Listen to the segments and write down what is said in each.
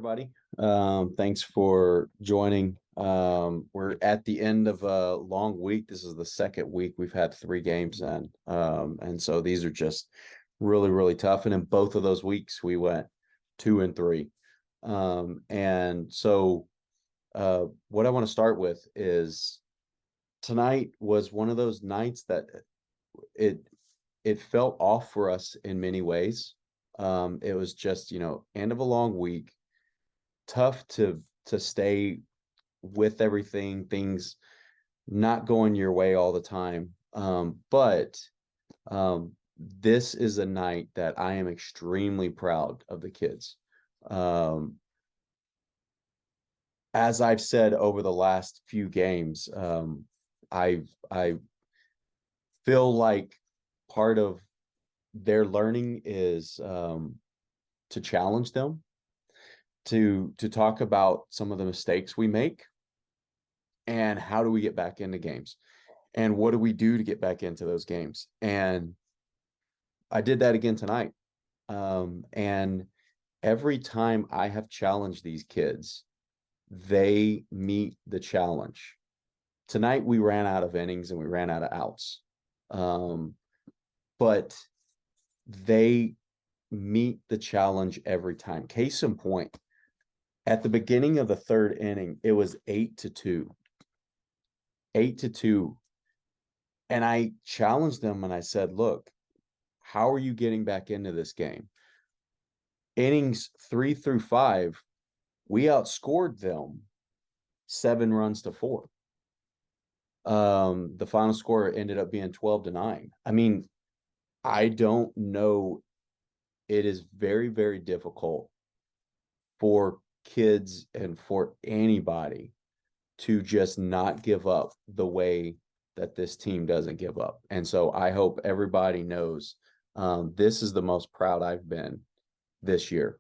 everybody. Thanks for joining. We're at the end of a long week. This is the second week we've had 3 games in. And so these are just really, really tough. And in both of those weeks, we went 2-3. And so what I want to start with is tonight was one of those nights that it it felt off for us in many ways. It was just, end of a long week, tough to stay with everything, things not going your way all the time. But this is a night that I am extremely proud of the kids. Um, as I've said over the last few games, I feel like part of their learning is to challenge them, to talk about some of the mistakes we make and how do we get back into games and what do we do to get back into those games. And I did that again tonight. And every time I have challenged these kids, they meet the challenge. Tonight we ran out of innings and we ran out of outs. But they meet the challenge every time. Case in point, at the beginning of the third inning, it was 8-2. 8-2. And I challenged them and I said, look, how are you getting back into this game? Innings 3 through 5, we outscored them 7 runs to 4. The final score ended up being 12-9. I mean, I don't know. It is very, very difficult for kids and for anybody to just not give up the way that this team doesn't give up. And so I hope everybody knows this is the most proud I've been this year.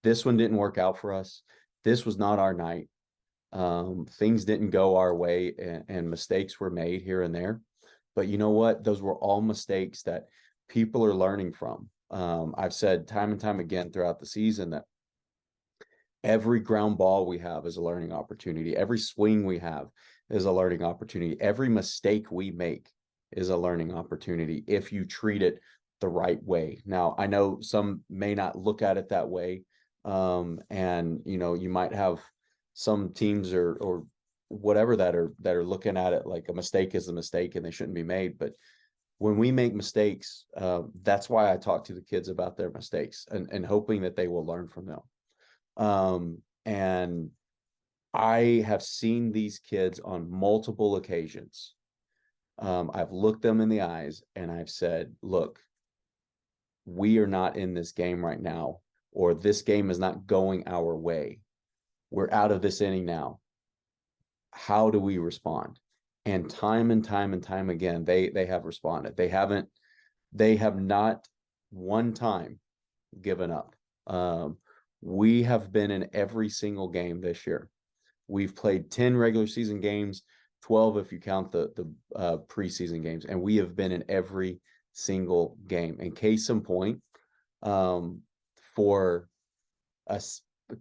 This one didn't work out for us. This was not our night. Things didn't go our way and mistakes were made here and there. But you know what? Those were all mistakes that people are learning from. I've said time and time again throughout the season that every ground ball we have is a learning opportunity. Every swing we have is a learning opportunity. Every mistake we make is a learning opportunity if you treat it the right way. Now, I know some may not look at it that way. And you might have some teams or whatever that are looking at it like a mistake is a mistake and they shouldn't be made. But when we make mistakes, that's why I talk to the kids about their mistakes and hoping that they will learn from them. And I have seen these kids on multiple occasions. I've looked them in the eyes and I've said, look, we are not in this game right now, or this game is not going our way. We're out of this inning now. How do we respond? And time and time again, they have responded. They have not one time given up. We have been in every single game this year. We've played 10 regular season games, 12 if you count the preseason games, and we have been in every single game. And case in point, for a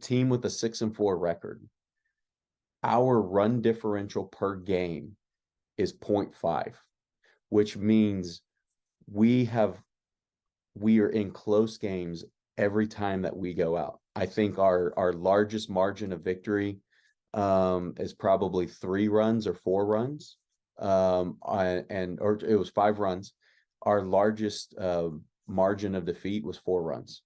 team with a 6-4 record, our run differential per game is 0.5, which means we are in close games every time that we go out. I think our largest margin of victory is probably 3 runs or 4 runs. Or it was 5 runs. Our largest margin of defeat was 4 runs.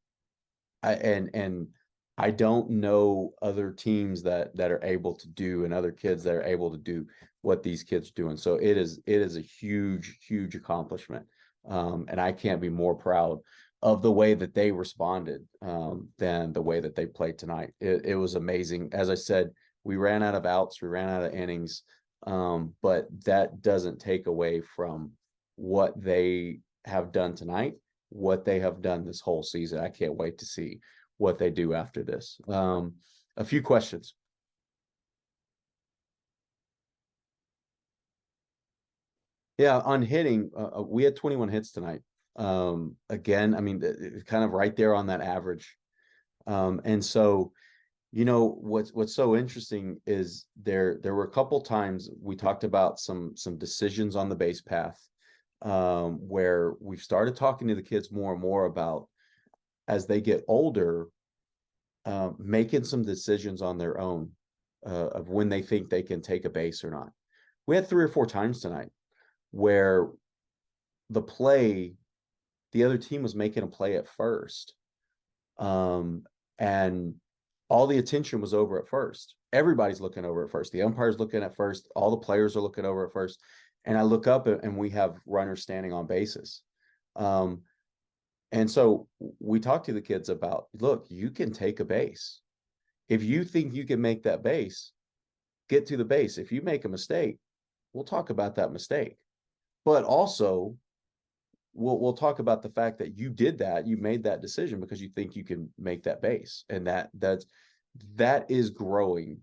And I don't know other teams that are able to do and other kids that are able to do what these kids are doing. So it is a huge, huge accomplishment. And I can't be more proud of the way that they responded than the way that they played tonight. It was amazing. As I said, we ran out of outs, we ran out of innings, but that doesn't take away from what they have done tonight, what they have done this whole season. I can't wait to see what they do after this. A few questions. Yeah, on hitting, we had 21 hits tonight. Again, I mean, kind of right there on that average. And so What's so interesting is there were a couple times we talked about some decisions on the base path, where we've started talking to the kids more and more about, as they get older, making some decisions on their own, of when they think they can take a base or not. We had 3 or 4 times tonight where the play, the other team was making a play at first, and all the attention was over at first. Everybody's looking over at first. The umpire's looking at first. All the players are looking over at first. And I look up and we have runners standing on bases. Um, and so we talk to the kids about, look, you can take a base. If you think you can make that base, get to the base. If you make a mistake, we'll talk about that mistake. But also, we'll talk about the fact that you did that, you made that decision because you think you can make that base, and that is growing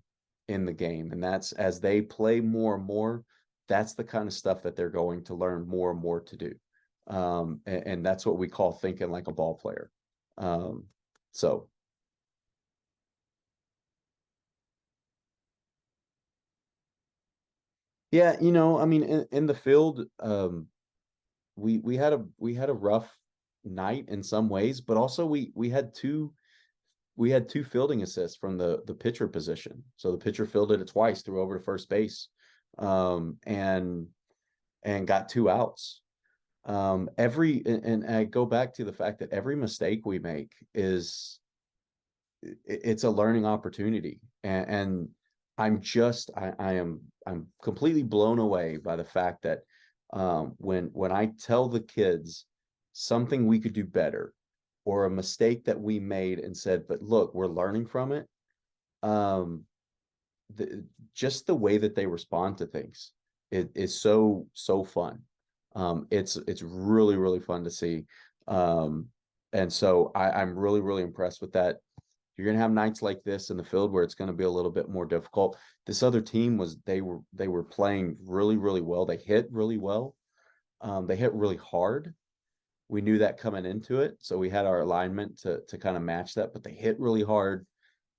in the game, and that's, as they play more and more, that's the kind of stuff that they're going to learn more and more to do, and that's what we call thinking like a ball player. So yeah, I mean, in the field, we had a rough night in some ways, but also we had two fielding assists from the pitcher position. So the pitcher fielded it twice, threw over to first base, and got 2 outs. And I go back to the fact that every mistake we make it's a learning opportunity, and I'm completely blown away by the fact that, when I tell the kids something we could do better, or a mistake that we made and said, but look, we're learning from it, um just the way that they respond to things, it is so fun. It's really really fun to see, um and so I'm really really impressed with that. You're going to have nights like this in the field where it's going to be a little bit more difficult. This other team they were playing really really well. They hit really well. They hit really hard. We knew that coming into it, so we had our alignment to kind of match that, but they hit really hard.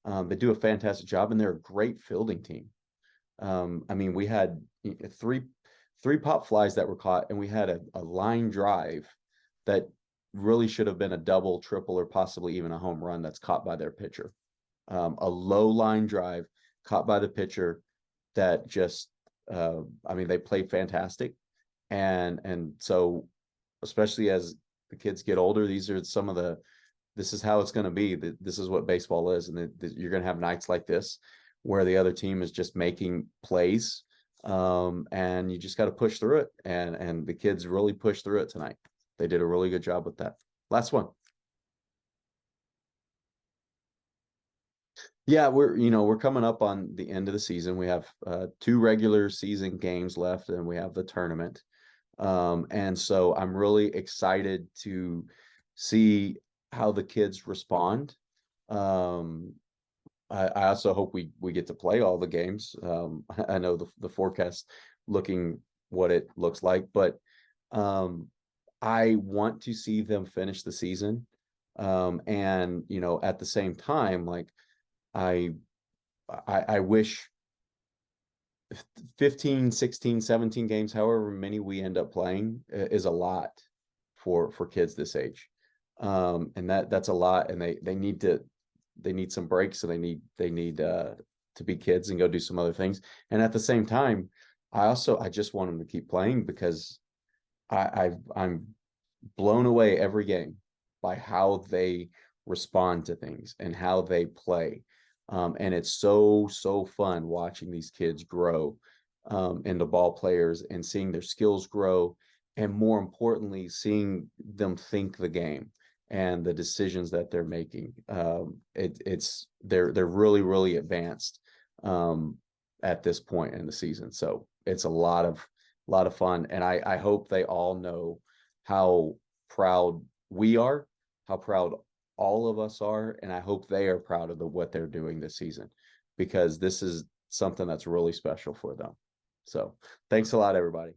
They do a fantastic job, and they're a great fielding team. I mean, we had three pop flies that were caught, and we had a line drive that really should have been a double, triple, or possibly even a home run that's caught by their pitcher. A low line drive caught by the pitcher that just, I mean, they played fantastic. And so, especially as the kids get older, these are some of this is how it's going to be. This is what baseball is. And you're going to have nights like this where the other team is just making plays. And you just got to push through it. And the kids really pushed through it tonight. They did a really good job with that. Last one. Yeah, we're coming up on the end of the season. We have 2 regular season games left, and we have the tournament. And so I'm really excited to see how the kids respond. Um, I also hope we get to play all the games. I know the forecast looking what it looks like, but um, I want to see them finish the season. And at the same time, like I I wish 15, 16, 17 games, however many we end up playing, is a lot for kids this age. And that's a lot, and they need some breaks, and they need to be kids and go do some other things. And at the same time, I just want them to keep playing, because I'm blown away every game by how they respond to things and how they play. And it's so fun watching these kids grow, into ball players, and seeing their skills grow, and more importantly, seeing them think the game and the decisions that they're making. They're really really advanced, at this point in the season. So it's a lot of fun, and I hope they all know how proud we are, how proud all of us are, and I hope they are proud of what they're doing this season, because this is something that's really special for them. So thanks a lot, everybody.